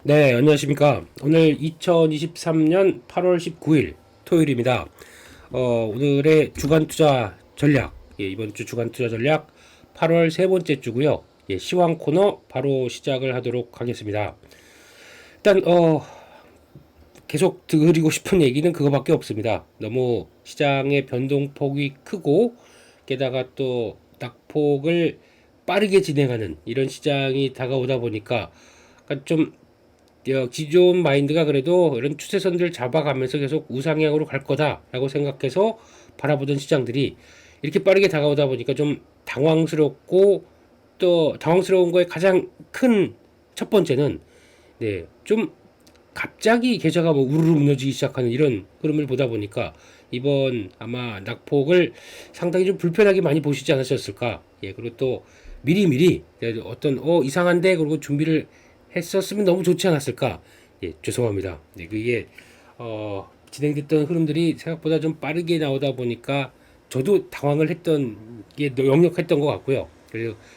네, 안녕하십니까. 오늘 2023년 8월 19일 토요일입니다. 오늘의 주간 투자 전략, 이번 주 주간 투자 전략 8월 세 번째 주고요. 시황 코너 바로 시작을 하도록 하겠습니다. 일단 계속 드리고 싶은 얘기는 그거밖에 없습니다. 너무 시장의 변동폭이 크고 게다가 또 낙폭을 빠르게 진행하는 이런 시장이 다가오다 보니까 약간 좀 기존 마인드가 그래도 이런 추세선들 잡아가면서 계속 우상향으로 갈 거다라고 생각해서 바라보던 시장들이 이렇게 빠르게 다가오다 보니까 좀 당황스럽고, 또 당황스러운 거에 가장 큰 첫 번째는 좀 갑자기 계좌가 뭐 우르르 무너지기 시작하는 이런 흐름을 보다 보니까 이번 아마 낙폭을 상당히 좀 불편하게 많이 보시지 않으셨을까. 그리고 또 미리미리 어떤 이상한데 그리고 준비를 했었으면 너무 좋지 않았을까. 죄송합니다. 그게 진행됐던 흐름들이 생각보다 좀 빠르게 나오다 보니까 저도 당황을 했던 게 역력했던 것 같고요.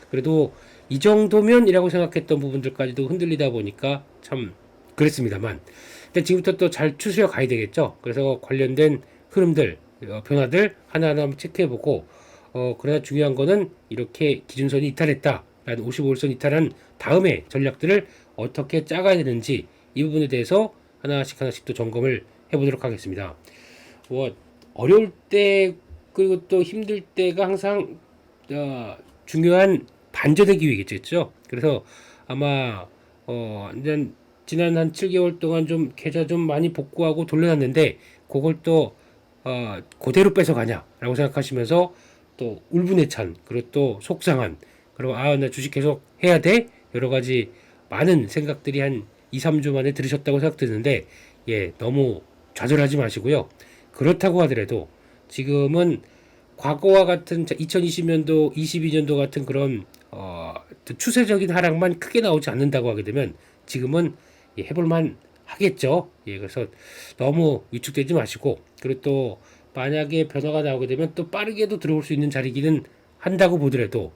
그래도 이 정도면이라고 생각했던 부분들까지도 흔들리다 보니까 참 그랬습니다만, 일단 지금부터 또 잘 추스려 가야 되겠죠. 그래서 관련된 흐름들, 변화들 하나하나 한번 체크해보고, 그러나 중요한 거는 이렇게 기준선이 이탈했다 라는 55일선 이탈한 다음에 전략들을 어떻게 짜가야 되는지, 이 부분에 대해서 하나씩 또 점검을 해보도록 하겠습니다. 어려울 때 그리고 또 힘들 때가 항상 중요한 반전의 기회겠죠. 그래서 아마 이제 지난 한 7개월 동안 좀 계좌 좀 많이 복구하고 돌려놨는데 그걸 또 그대로 뺏어가냐라고 생각하시면서 또 울분에 찬, 그리고 또 속상한, 그리고 나 주식 계속 해야 돼, 여러 가지 많은 생각들이 한 2, 3주 만에 들으셨다고 생각드는데, 너무 좌절하지 마시고요. 그렇다고 하더라도 지금은 과거와 같은 2020년도, 22년도 같은 그런 추세적인 하락만 크게 나오지 않는다고 하게 되면 지금은 해볼만 하겠죠. 그래서 너무 위축되지 마시고, 그리고 또 만약에 변화가 나오게 되면 또 빠르게도 들어올 수 있는 자리기는 한다고 보더라도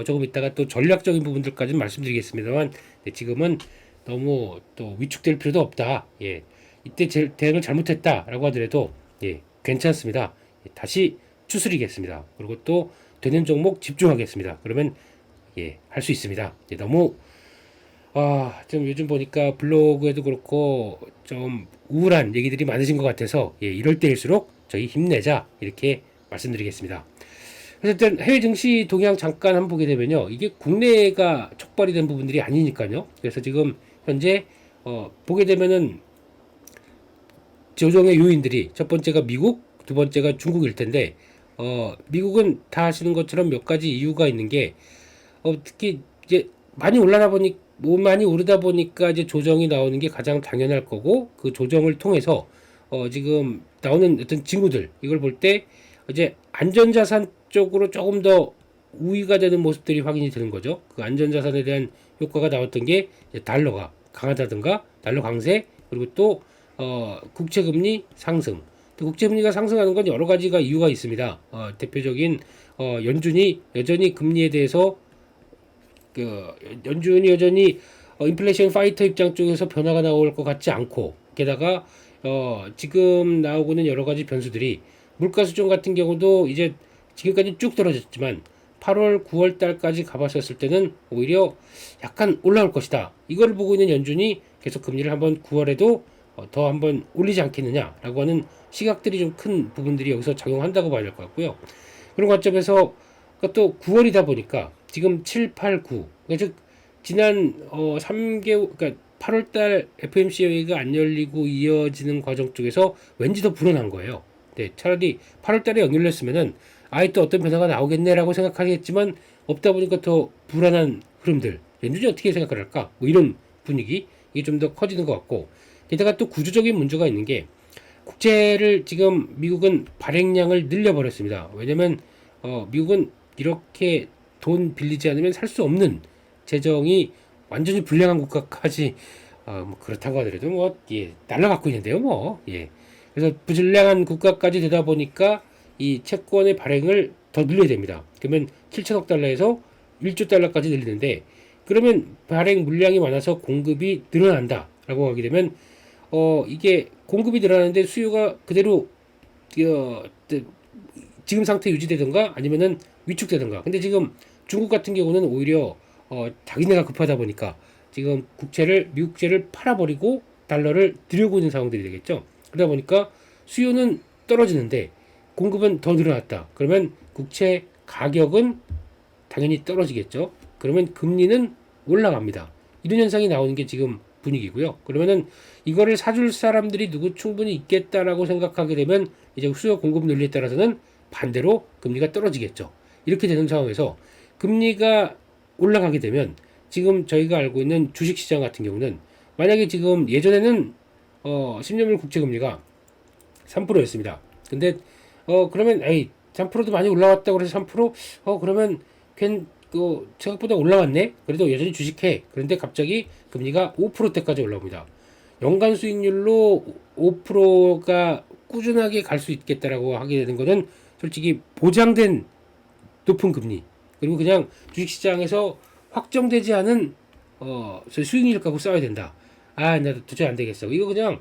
조금 이따가 또 전략적인 부분들까지 말씀드리겠습니다만, 지금은 너무 또 위축될 필요도 없다. 이때 대응을 잘못했다라고 하더라도 괜찮습니다. 다시 추스리겠습니다. 그리고 또 되는 종목 집중하겠습니다. 그러면 할 수 있습니다. 너무 좀 요즘 보니까 블로그에도 그렇고 좀 우울한 얘기들이 많으신 것 같아서 이럴 때일수록 저희 힘내자 이렇게 말씀드리겠습니다. 그래서 일단 해외 증시 동향 잠깐 한번 보게 되면요, 이게 국내가 촉발이 된 부분들이 아니니까요. 그래서 지금 현재 보게 되면은 조정의 요인들이 첫 번째가 미국, 두 번째가 중국일 텐데, 미국은 다 아시는 것처럼 몇 가지 이유가 있는 게, 특히 이제 많이 오르다 보니까 이제 조정이 나오는 게 가장 당연할 거고, 그 조정을 통해서 지금 나오는 어떤 징후들, 이걸 볼 때 이제 안전자산 쪽으로 조금 더 우위가 되는 모습들이 확인이 되는 거죠. 그 안전자산에 대한 효과가 나왔던 게 달러가 강하다든가 달러 강세, 그리고 또 국채금리 상승. 국채금리가 상승하는 건 여러 가지가 이유가 있습니다. 대표적인 연준이 여전히 금리에 대해서 연준이 여전히 인플레이션 파이터 입장 쪽에서 변화가 나올 것 같지 않고, 게다가 지금 나오고는 여러 가지 변수들이 물가 수준 같은 경우도 이제 지금까지 쭉 떨어졌지만 8월, 9월 달까지 가봤었을 때는 오히려 약간 올라올 것이다. 이걸 보고 있는 연준이 계속 금리를 한번 9월에도 더 한번 올리지 않겠느냐라고 하는 시각들이 좀 큰 부분들이 여기서 작용한다고 봐야 될 것 같고요. 그런 관점에서 또 9월이다 보니까 지금 7, 8, 9, 즉 지난 3개월, 그러니까 8월달 FMC 회의가 안 열리고 이어지는 과정 쪽에서 왠지 더 불안한 거예요. 차라리 8월달에 연결했으면은 아예 또 어떤 변화가 나오겠네라고 생각하겠지만 없다 보니까 더 불안한 흐름들. 연준이 어떻게 생각을 할까? 뭐 이런 분위기, 이게 좀 더 커지는 것 같고, 게다가 또 구조적인 문제가 있는 게 국채를 지금 미국은 발행량을 늘려버렸습니다. 왜냐면 미국은 이렇게 돈 빌리지 않으면 살 수 없는 재정이 완전히 불량한 국가까지 뭐 그렇다고 하더라도 날라갖고 있는데요, 그래서 불량한 국가까지 되다 보니까 이 채권의 발행을 더 늘려야 됩니다. 그러면 7천억 달러에서 1조 달러까지 늘리는데, 그러면 발행 물량이 많아서 공급이 늘어난다 라고 하게 되면 이게 공급이 늘어나는데 수요가 그대로 어, 지금 상태 유지되든가 아니면은 위축되든가. 근데 지금 중국 같은 경우는 오히려 자기네가 급하다 보니까 지금 미국채를 팔아버리고 달러를 들여오고 있는 상황들이 되겠죠. 그러다 보니까 수요는 떨어지는데 공급은 더 늘어났다. 그러면 국채 가격은 당연히 떨어지겠죠. 그러면 금리는 올라갑니다. 이런 현상이 나오는 게 지금 분위기고요. 그러면은 이거를 사줄 사람들이 누구 충분히 있겠다라고 생각하게 되면 이제 수요 공급 논리에 따라서는 반대로 금리가 떨어지겠죠. 이렇게 되는 상황에서 금리가 올라가게 되면 지금 저희가 알고 있는 주식시장 같은 경우는 만약에 지금 예전에는 10년물 국채금리가 3%였습니다. 근데 그러면 에이 3%도 많이 올라왔다고 그래서 3% 그러면 생각보다 올라왔네. 그래도 여전히 주식해. 그런데 갑자기 금리가 5%대까지 올라옵니다. 연간 수익률로 5%가 꾸준하게 갈 수 있겠다라고 하게 되는 것은 솔직히 보장된 높은 금리, 그리고 그냥 주식시장에서 확정되지 않은 수익률 갖고 써야 된다. 나 도저히 안 되겠어. 이거 그냥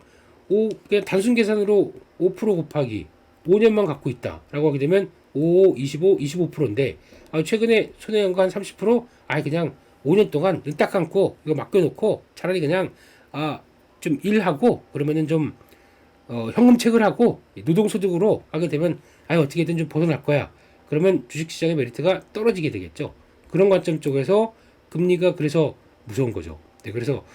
단순 계산으로 5% 곱하기 5년만 갖고 있다라고 하게 되면 5, 25, 25%인데 최근에 손해연간 30%? 그냥 5년 동안 눈 딱 감고 이거 맡겨놓고 차라리 그냥 좀 일하고 그러면은 좀 현금책을 하고 노동소득으로 하게 되면 어떻게든 좀 벗어날 거야. 그러면 주식시장의 메리트가 떨어지게 되겠죠. 그런 관점 쪽에서 금리가 그래서 무서운 거죠. 네, 그래서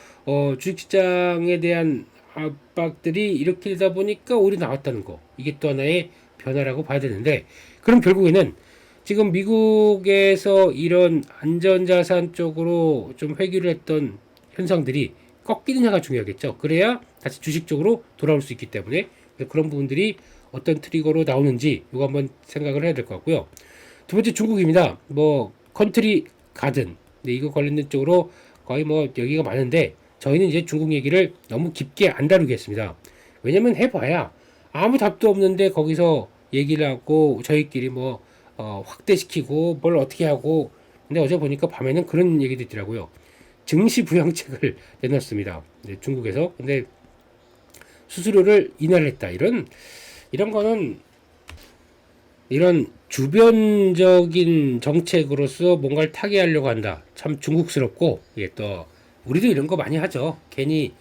주식시장에 대한 압박들이 이렇게 되다 보니까 오히려 나왔다는 거. 이게 또 하나의 변화라고 봐야 되는데, 그럼 결국에는 지금 미국에서 이런 안전자산 쪽으로 좀 회귀를 했던 현상들이 꺾이느냐가 중요하겠죠. 그래야 다시 주식 쪽으로 돌아올 수 있기 때문에 그런 부분들이 어떤 트리거로 나오는지 이거 한번 생각을 해야 될 것 같고요. 두 번째 중국입니다. 컨트리 가든, 이거 관련된 쪽으로 거의 여기가 많은데 저희는 이제 중국 얘기를 너무 깊게 안 다루겠습니다. 왜냐면 해봐야 아무 답도 없는데 거기서 얘기를 하고 저희끼리 확대시키고 뭘 어떻게 하고. 근데 어제 보니까 밤에는 그런 얘기도 있더라고요. 증시 부양책을 내놨습니다. 중국에서. 근데 수수료를 인하를 했다. 이런 거는 이런 주변적인 정책으로서 뭔가를 타개하려고 한다. 참 중국스럽고, 또 우리도 이런 거 많이 하죠. 괜히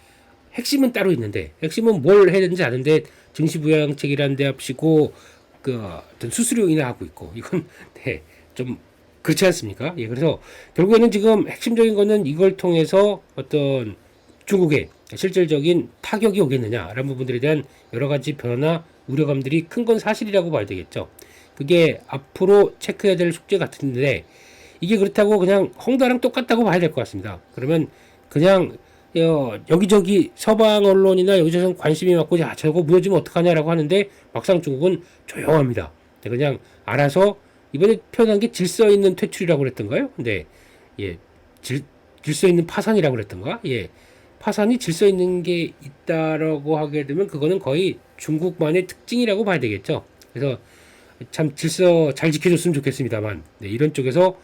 핵심은 따로 있는데 핵심은 뭘 해야 되는지 아는데 증시부양책이라는 데 합치고 어떤 수수료 인하하고 있고, 이건 좀 그렇지 않습니까? 그래서 결국에는 지금 핵심적인 거는 이걸 통해서 어떤 중국의 실질적인 타격이 오겠느냐라는 부분들에 대한 여러 가지 변화나 우려감들이 큰 건 사실이라고 봐야 되겠죠. 그게 앞으로 체크해야 될 숙제 같은데, 이게 그렇다고 그냥 헝다랑 똑같다고 봐야 될 것 같습니다. 그러면 그냥 여기저기 서방 언론이나 여기저기 관심이 많고 저거 무너지면 어떡하냐라고 하는데 막상 중국은 조용합니다. 그냥 알아서 이번에 표현한 게 질서 있는 퇴출이라고 그랬던가요? 근데 질서 있는 파산이라고 그랬던가? 파산이 질서 있는 게 있다라고 하게 되면 그거는 거의 중국만의 특징이라고 봐야 되겠죠. 그래서 참 질서 잘 지켜줬으면 좋겠습니다만, 이런 쪽에서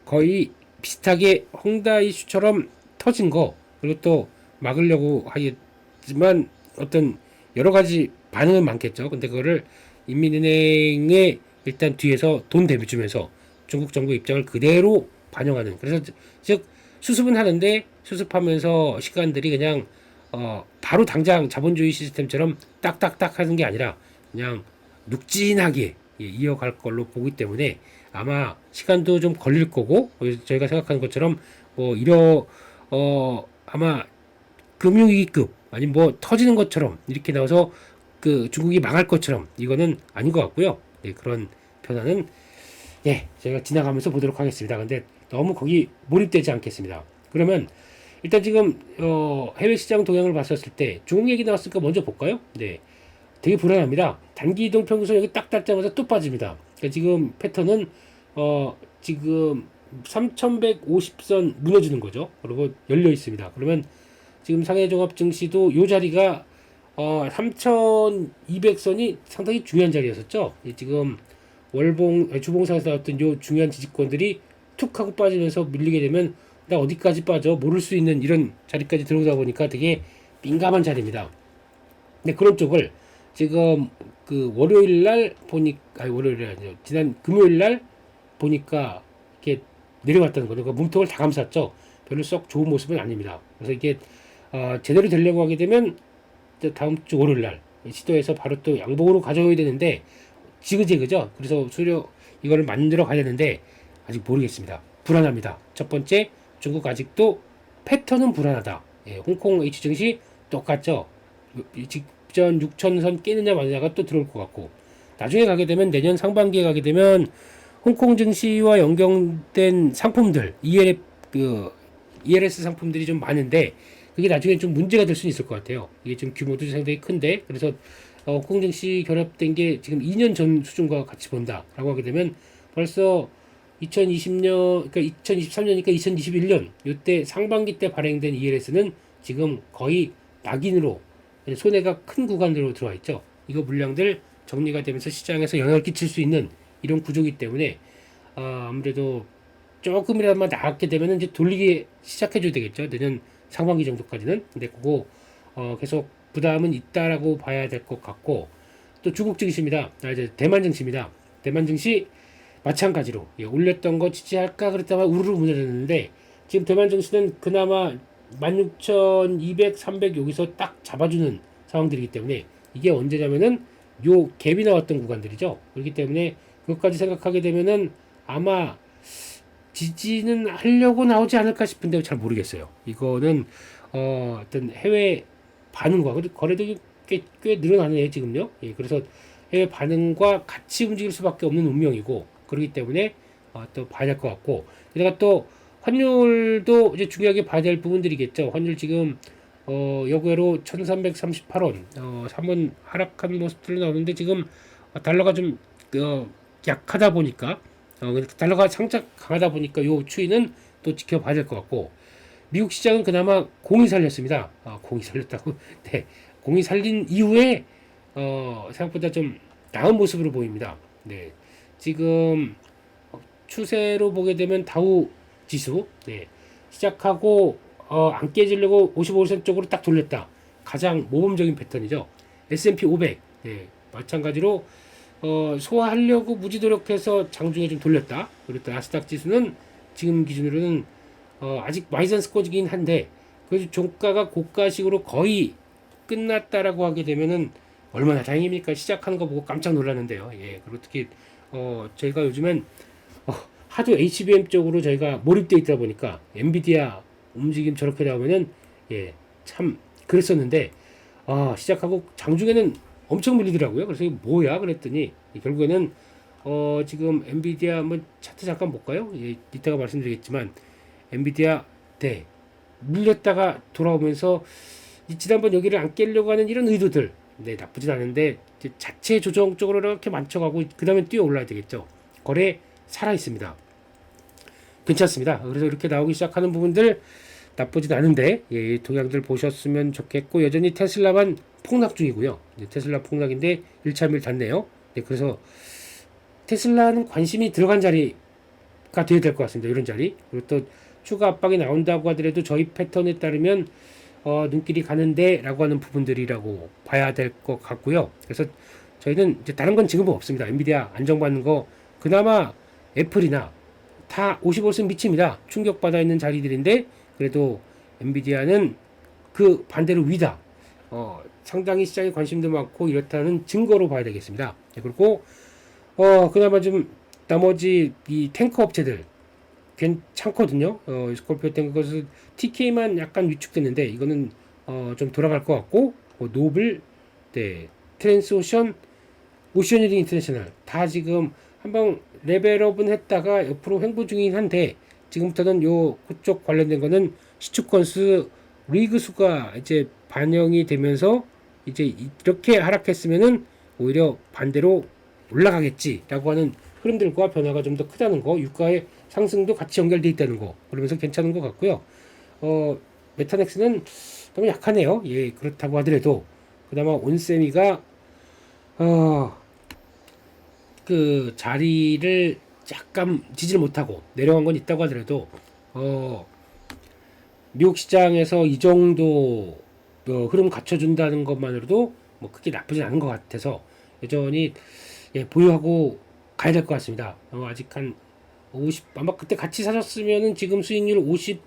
거의 비슷하게 헝다 이슈처럼 터진 거, 그리고 또 막으려고 하겠지만 어떤 여러 가지 반응은 많겠죠. 근데 그거를 인민은행에 일단 뒤에서 돈 대주면서 중국 정부 입장을 그대로 반영하는, 그래서 즉 수습은 하는데 수습하면서 시간들이 그냥 바로 당장 자본주의 시스템처럼 딱딱딱 하는 게 아니라 그냥 눅진하게 이어갈 걸로 보기 때문에 아마 시간도 좀 걸릴 거고, 저희가 생각하는 것처럼 아마 금융위기급 아니면 터지는 것처럼 이렇게 나와서 중국이 망할 것처럼 이거는 아닌 것 같고요. 그런 변화는 제가 지나가면서 보도록 하겠습니다. 근데 너무 거기 몰입되지 않겠습니다. 그러면 일단 지금 해외 시장 동향을 봤었을 때 중국 얘기 나왔으니까 먼저 볼까요? 되게 불안합니다. 단기 이동 평균선 여기 딱 닿자마자 또 빠집니다. 그러니까 지금 패턴은 지금 3150선 무너지는 거죠. 그리고 열려 있습니다. 그러면 지금 상해종합증시도 이 자리가 3200선이 상당히 중요한 자리였었죠. 지금 주봉상에서 나왔던 요 중요한 지지권들이 툭 하고 빠지면서 밀리게 되면 나 어디까지 빠져 모를 수 있는 이런 자리까지 들어오다 보니까 되게 민감한 자리입니다. 근데 그런 쪽을 지금 그 월요일 날 보니까, 아니 월요일이 아니죠, 지난 금요일 날 보니까 이렇게 내려왔다는 거죠. 그러니까 몸통을 다 감쌌죠. 별로 썩 좋은 모습은 아닙니다. 그래서 이게 제대로 되려고 하게 되면 다음 주 월요일 날 시도해서 바로 또 양봉으로 가져야 되는데 지그재그죠. 그래서 수료 이거를 만들어 가야 되는데 아직 모르겠습니다. 불안합니다. 첫 번째, 중국 아직도 패턴은 불안하다. 예, 홍콩 H 증시 똑같죠. 직전 6천선 깨느냐 마느냐가 또 들어올 것 같고, 나중에 가게 되면 내년 상반기에 가게 되면 홍콩 증시와 연결된 상품들, ELS 상품들이 좀 많은데 그게 나중에 좀 문제가 될 수 있을 것 같아요. 이게 좀 규모도 상당히 큰데, 그래서 홍콩 증시 결합된 게 지금 2년 전 수준과 같이 본다라고 하게 되면 벌써 2020년, 그러니까 2023년이니까 2021년 이때 상반기 때 발행된 ELS는 지금 거의 낙인으로 손해가 큰 구간으로 들어와 있죠. 이거 물량들 정리가 되면서 시장에서 영향을 끼칠 수 있는 이런 구조이기 때문에 아무래도 조금이라도 나았게 되면 이제 돌리기 시작해줘야 되겠죠. 내년 상반기 정도까지는. 근데 그거 계속 부담은 있다라고 봐야 될 것 같고, 또 중국 증시입니다. 이제 대만 증시입니다. 대만 증시 마찬가지로 올렸던 거 지지할까 그랬다가 우르르 무너졌는데 지금 대만 증시는 그나마 16,200, 300 여기서 딱 잡아주는 상황들이기 때문에 이게 언제냐면은 요 갭이 나왔던 구간들이죠. 그렇기 때문에 그것까지 생각하게 되면은 아마 지지는 하려고 나오지 않을까 싶은데 잘 모르겠어요. 이거는 어떤 해외 반응과 거래도 꽤 늘어나네요 지금요. 예, 그래서 해외 반응과 같이 움직일 수밖에 없는 운명이고, 그렇기 때문에 또 봐야 될 것 같고, 게다가 또 환율도 이제 중요하게 봐야 될 부분들이겠죠. 환율 지금 여기로 1338원 3원 하락한 모습들이 나오는데 지금 달러가 좀 약하다 보니까 달러가 살짝 강하다 보니까 요 추이는 또 지켜봐야 될 것 같고, 미국 시장은 그나마 공이 살렸습니다. 공이 살렸다고. 네, 공이 살린 이후에 생각보다 좀 나은 모습으로 보입니다. 네, 지금 추세로 보게 되면 다우 지수, 네, 시작하고 안 깨지려고 55선 쪽으로 딱 돌렸다. 가장 모범적인 패턴이죠. S&P 500, 네, 마찬가지로 소화하려고 무지 노력해서 장중에 좀 돌렸다. 그리고 또 나스닥 지수는 지금 기준으로는 아직 마이너스 스코어이긴 한데 그래도 종가가 고가식으로 거의 끝났다라고 하게 되면은 얼마나 다행입니까? 시작하는 거 보고 깜짝 놀랐는데요. 예, 그리고 특히 저희가 요즘엔 하도 HBM 쪽으로 저희가 몰입돼 있다 보니까 엔비디아 움직임 저렇게 나오면은 예, 참 그랬었는데 시작하고 장중에는 엄청 밀리더라고요. 그래서 이게 뭐야 그랬더니 결국에는 지금 엔비디아 한번 차트 잠깐 볼까요? 예, 이따가 말씀드리겠지만 엔비디아 네, 밀렸다가 돌아오면서 지난번 여기를 안 깨려고 하는 이런 의도들, 네, 나쁘진 않은데 자체 조정 쪽으로 이렇게 맞춰가고 그 다음에 뛰어 올라야 되겠죠. 거래 살아 있습니다. 괜찮습니다. 그래서 이렇게 나오기 시작하는 부분들 나쁘진 않은데, 예, 동향들 보셨으면 좋겠고, 여전히 테슬라만 폭락 중이고요. 네, 테슬라 폭락인데 1차 밀 닿네요. 네, 그래서 테슬라는 관심이 들어간 자리가 되어야 될 것 같습니다. 이런 자리. 그리고 또 추가 압박이 나온다고 하더라도 저희 패턴에 따르면 눈길이 가는데 라고 하는 부분들이라고 봐야 될 것 같고요. 그래서 저희는 이제 다른 건 지금은 없습니다. 엔비디아 안정받는 거 그나마 애플이나 다 55선 미칩니다. 충격받아 있는 자리들인데 그래도 엔비디아는 그 반대로 위다. 상당히 시장에 관심도 많고 이렇다는 증거로 봐야 되겠습니다. 네, 그리고 그나마 좀 나머지 이 탱커 업체들 괜찮거든요. 스콜피오 탱커 것은 TK만 약간 위축됐는데 이거는 좀 돌아갈 것 같고, 노블, 네, 트랜스오션, 오션힐링 인터내셔널 다 지금 한번 레벨업은 했다가 옆으로 횡보 중이긴 한데 지금부터는 요 그쪽 관련된 거는 시축 건수 리그 수가 이제 반영이 되면서 이제 이렇게 하락했으면은 오히려 반대로 올라가겠지라고 하는 흐름들과 변화가 좀 더 크다는 거, 유가의 상승도 같이 연결돼 있다는 거, 그러면서 괜찮은 것 같고요. 메타넥스는 너무 약하네요. 예, 그렇다고 하더라도 그나마 온세미가 그 자리를 약간 지지를 못하고 내려간 건 있다고 하더라도 미국 시장에서 이 정도 흐름 갖춰준다는 것만으로도 뭐 크게 나쁘진 않은 것 같아서 여전히 보유하고 가야 될 것 같습니다. 아직 한 50, 아마 그때 같이 사셨으면은 지금 수익률 50%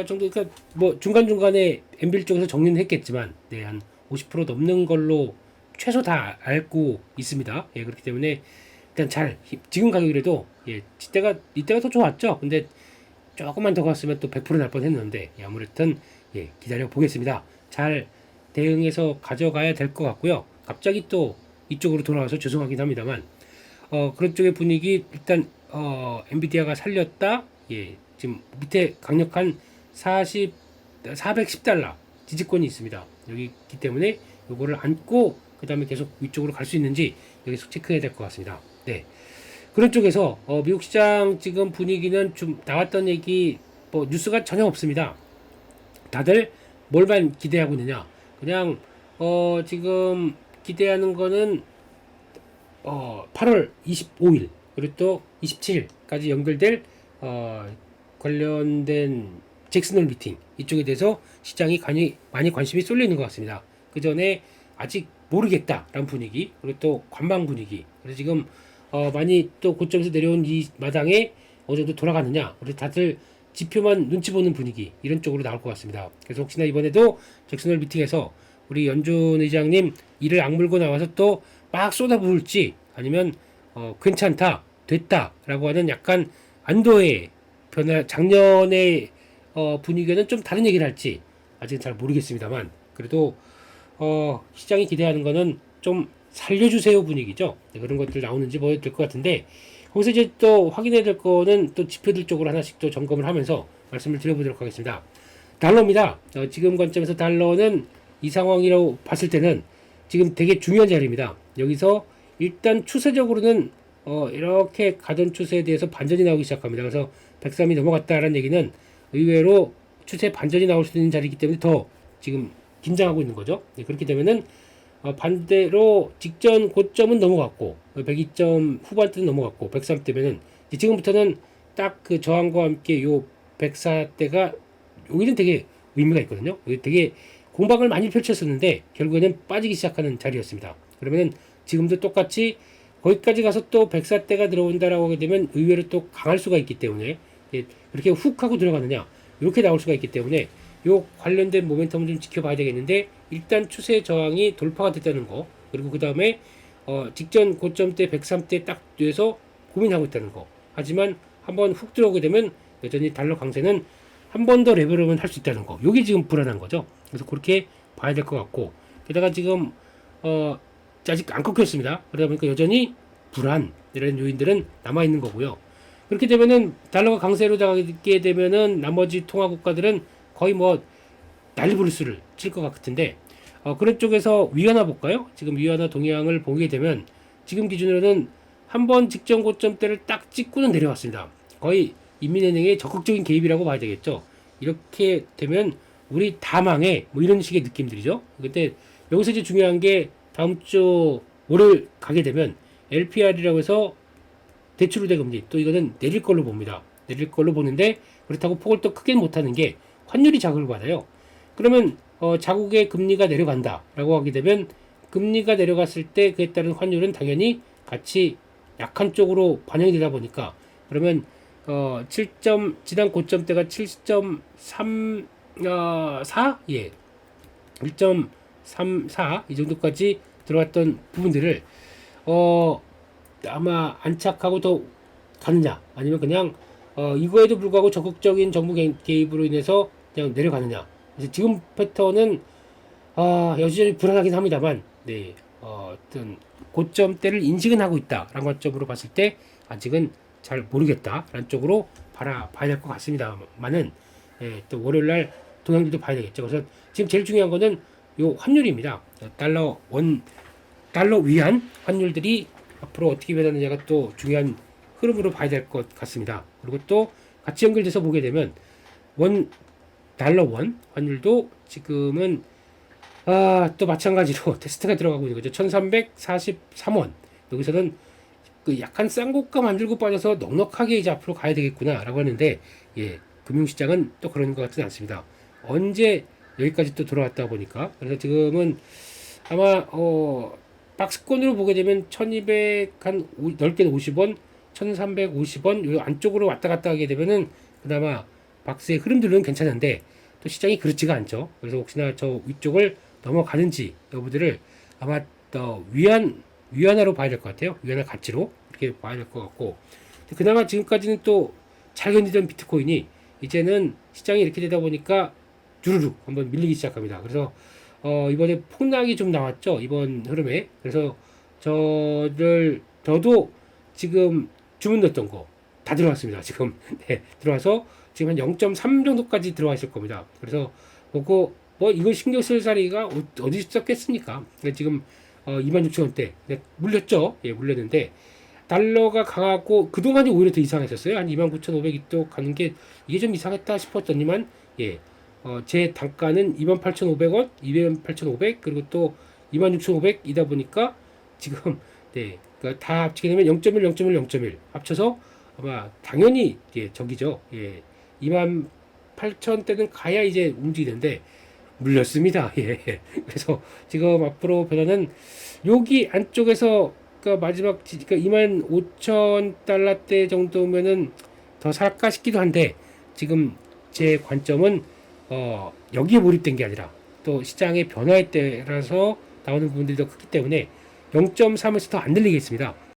정도, 그러니까 뭐 중간중간에 엔빌 쪽에서 정리는 했겠지만, 한 50% 넘는 걸로 최소 다 알고 있습니다. 그렇기 때문에 일단 지금 가격이라도, 이때가 더 좋았죠. 근데 조금만 더 갔으면 또 100% 날 뻔 했는데, 아무튼, 기다려 보겠습니다. 잘 대응해서 가져가야 될 것 같고요. 갑자기 또 이쪽으로 돌아와서 죄송하긴 합니다만, 그런 쪽의 분위기, 일단, 엔비디아가 살렸다. 지금 밑에 강력한 410달러 지지권이 있습니다. 여기 있기 때문에 요거를 안고 그 다음에 계속 위쪽으로 갈 수 있는지 여기서 체크해야 될 것 같습니다. 그런 쪽에서 미국 시장 지금 분위기는 좀 나왔던 얘기 뭐 뉴스가 전혀 없습니다. 다들 뭘만 기대하고 있느냐? 그냥 지금 기대하는 거는 8월 25일 그리고 또 27일까지 연결될 관련된 잭슨홀 미팅 이쪽에 대해서 시장이 많이 관심이 쏠려 있는 것 같습니다. 그 전에 아직 모르겠다라는 분위기 그리고 또 관망 분위기 그래서 지금 많이 또 고점에서 내려온 이 마당에 어느 정도 돌아가느냐 우리 다들 지표만 눈치 보는 분위기 이런 쪽으로 나올 것 같습니다. 그래서 혹시나 이번에도 잭슨홀 미팅에서 우리 연준 의장님 이를 악물고 나와서 또 막 쏟아부을지 아니면 괜찮다 됐다라고 하는 약간 안도의 변화 작년의 분위기는 좀 다른 얘기를 할지 아직은 잘 모르겠습니다만 그래도 시장이 기대하는 거는 좀 살려주세요 분위기죠. 그런 것들 나오는지 뭐 될 것 같은데 거기서 이제 또 확인해야 될 거는 또 지표들 쪽으로 하나씩 또 점검을 하면서 말씀을 드려보도록 하겠습니다. 달러입니다. 지금 관점에서 달러는 이 상황이라고 봤을 때는 지금 되게 중요한 자리입니다. 여기서 일단 추세적으로는 이렇게 가던 추세에 대해서 반전이 나오기 시작합니다. 그래서 103이 넘어갔다라는 얘기는 의외로 추세 반전이 나올 수 있는 자리이기 때문에 더 지금 긴장하고 있는 거죠. 그렇게 되면은 반대로 직전 고점은 넘어갔고 102점 후반대는 넘어갔고 103대면은 지금부터는 딱 그 저항과 함께 요 104대가 여기는 되게 의미가 있거든요. 여기 되게 공방을 많이 펼쳤었는데 결국에는 빠지기 시작하는 자리였습니다. 그러면은 지금도 똑같이 거기까지 가서 또 104대가 들어온다라고 하게 되면 의외로 또 강할 수가 있기 때문에 그렇게 훅 하고 들어가느냐 이렇게 나올 수가 있기 때문에 요 관련된 모멘텀을 좀 지켜봐야 되겠는데 일단 추세 저항이 돌파가 됐다는 거 그리고 그 다음에 직전 고점대 103대 딱 뒤에서 고민하고 있다는 거 하지만 한번 훅 들어오게 되면 여전히 달러 강세는 한 번 더 레벨업은 할 수 있다는 거 요게 지금 불안한 거죠. 그래서 그렇게 봐야 될 것 같고 게다가 지금 아직 안 꺾였습니다. 그러다 보니까 여전히 불안 이런 요인들은 남아있는 거고요. 그렇게 되면은 달러가 강세로 가게 되면은 나머지 통화 국가들은 거의 뭐 난리 부르스를 칠 것 같은데 그런 쪽에서 위안화 볼까요? 지금 위안화 동향을 보게 되면 지금 기준으로는 한번 직전 고점대를 딱 찍고는 내려왔습니다. 거의 인민은행의 적극적인 개입이라고 봐야 되겠죠. 이렇게 되면 우리 다 망해 뭐 이런 식의 느낌들이죠. 근데 여기서 이제 중요한 게 다음 주 월요일 가게 되면 LPR이라고 해서 대출우대 금리 또 이거는 내릴 걸로 봅니다. 내릴 걸로 보는데 그렇다고 폭을 또 크게 못하는 게 환율이 자극을 받아요. 그러면 자국의 금리가 내려간다라고 하게 되면 금리가 내려갔을 때 그에 따른 환율은 당연히 같이 약한 쪽으로 반영이 되다 보니까 그러면 7점 지난 고점대가 7.34 1.34 이 정도까지 들어왔던 부분들을 아마 안착하고 더 가느냐 아니면 그냥 이거에도 불구하고 적극적인 정부 개입으로 인해서 그냥 내려가느냐. 그래서 지금 패턴은 여전히 불안하긴 합니다만 어떤 고점대를 인식은 하고 있다라는 관점으로 봤을 때 아직은 잘 모르겠다라는 쪽으로 봐야 될 것 같습니다만은 또 월요일날 동향들도 봐야 되겠죠. 그래서 지금 제일 중요한 거는 요 환율입니다. 달러 위안 환율들이 앞으로 어떻게 변하느냐가 또 중요한 흐름으로 봐야 될 것 같습니다. 그리고 또 같이 연결돼서 보게 되면 달러 원 환율도 지금은 또 마찬가지로 테스트가 들어가고 있는 거죠. 1343원 여기서는 그 약간 쌍고가 만들고 빠져서 넉넉하게 이제 앞으로 가야 되겠구나라고 하는데 금융시장은 또 그런 것 같지는 않습니다. 언제 여기까지 또 돌아왔다 보니까 그래서 지금은 아마 박스권으로 보게 되면 1200한 넓게는 50원, 1350원 요 안쪽으로 왔다 갔다 하게 되면은 그나마 박스의 흐름들은 괜찮은데 또 시장이 그렇지가 않죠. 그래서 혹시나 저 위쪽을 넘어가는지 여부들을 아마 더 위안화로 봐야 될 것 같아요. 위안화 가치로 이렇게 봐야 될 것 같고 그나마 지금까지는 또 잘 견디던 비트코인이 이제는 시장이 이렇게 되다 보니까 주르륵 한번 밀리기 시작합니다. 그래서 이번에 폭락이 좀 나왔죠. 이번 흐름에. 그래서 저도 지금 주문 넣었던 거 다 들어왔습니다. 지금 네, 들어와서 지금 한 0.3 정도까지 들어와 있을 겁니다. 그래서 보고 뭐 이걸 신경 쓸 사리가 어디 있었겠습니까? 지금 26,000원대 물렸죠. 예, 물렸는데 달러가 강하고 그동안이 오히려 더 이상했었어요. 한 29,500이 또 가는 게 이게 좀 이상했다 싶었더니만 예, 제 단가는 28,500원, 28,500 그리고 또 26,500이다 보니까 지금 네, 그러니까 다 합치게 되면 0.1, 0.1, 0.1 합쳐서 아마 당연히 예, 저기죠. 예, 28,000대는 가야 이제 움직이는데 물렸습니다. 예. 그래서 지금 앞으로 변화는 여기 안쪽에서 그러니까 마지막 그러니까 25,000달러대 정도면은 더 살까 싶기도 한데 지금 제 관점은 여기에 몰입된 게 아니라 또 시장의 변화에 따라서 나오는 부분들이 더 크기 때문에 0.3에서 더 안 늘리겠습니다.